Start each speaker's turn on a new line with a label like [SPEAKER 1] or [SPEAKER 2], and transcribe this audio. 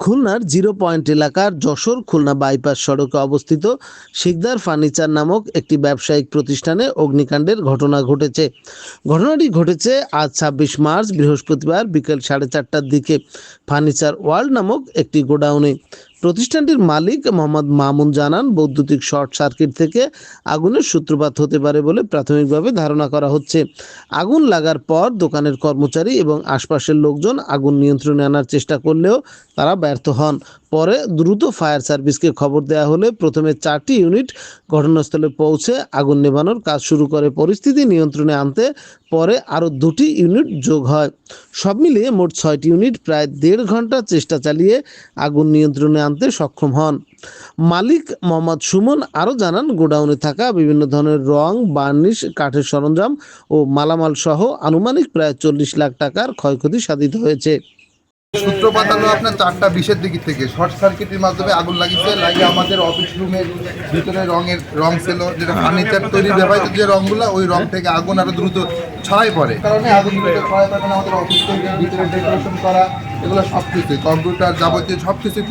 [SPEAKER 1] খুলনার zero point এলাকার Jessore Khulna bypass সড়কে অবস্থিত শিকদার ফার্নিচার নামক একটি ব্যবসায়িক প্রতিষ্ঠানে অগ্নিকাণ্ডের ঘটনা ঘটেছে। ঘটনাটি ঘটেছে আজ ২৬ মার্চ বৃহস্পতিবার বিকেল 4:30টার দিকে ফার্নিচার ওয়ার্ল্ড নামক একটি গোডাউনে। প্রতিষ্ঠানটির মালিক মোহাম্মদ মামুন জানান, বৈদ্যুতিক শর্ট সার্কিট থেকে আগুনের সূত্রপাত হতে পারে বলে প্রাথমিকভাবে ধারণা করা হচ্ছে। আগুন লাগার পর দোকানের কর্মচারী এবং আশপাশের লোকজন আগুন নিয়ন্ত্রণে আনার চেষ্টা করলেও তারা ব্যর্থ হন। পরে দ্রুত ফায়ার সার্ভিসকে খবর দেওয়া হলে প্রথমে 4টি ইউনিট ঘটনাস্থলে পৌঁছে আগুন নেভানোর কাজ শুরু করে। পরিস্থিতি নিয়ন্ত্রণে আনতে পরে আরও 2টি ইউনিট যোগ হয়। সব মিলিয়ে মোট 6টি ইউনিট প্রায় 1.5 ঘন্টা চেষ্টা চালিয়ে আগুন নিয়ন্ত্রণে আনতে সক্ষম হন। মালিক মোহাম্মদ সুমন আরও জানান, গোডাউনে থাকা বিভিন্ন ধরনের রং, বার্নিশ, কাঠের সরঞ্জাম ও মালামাল সহ আনুমানিক প্রায় 40 লাখ টাকার ক্ষয়ক্ষতি সাধিত হয়েছে।
[SPEAKER 2] সূত্রপাত হলো আপনার 4:20-এর দিক থেকে শর্ট সার্কিটের মাধ্যমে আগুন লাগিয়ে আমাদের অফিস রুমের ভিতরে রং ছিল, যেটা ফার্নিচার তৈরির ব্যবহৃত যে রংগুলো, ওই রং থেকে আগুন আরো দ্রুত ছড়াই পড়ে। কারণে আগুন ছড়াই পড়ে আমাদের অফিস তৈরির ভিতরে ডেকোরেশন করা, এগুলো সব কিছুই, কম্পিউটার যাবতীয় সব কিছুই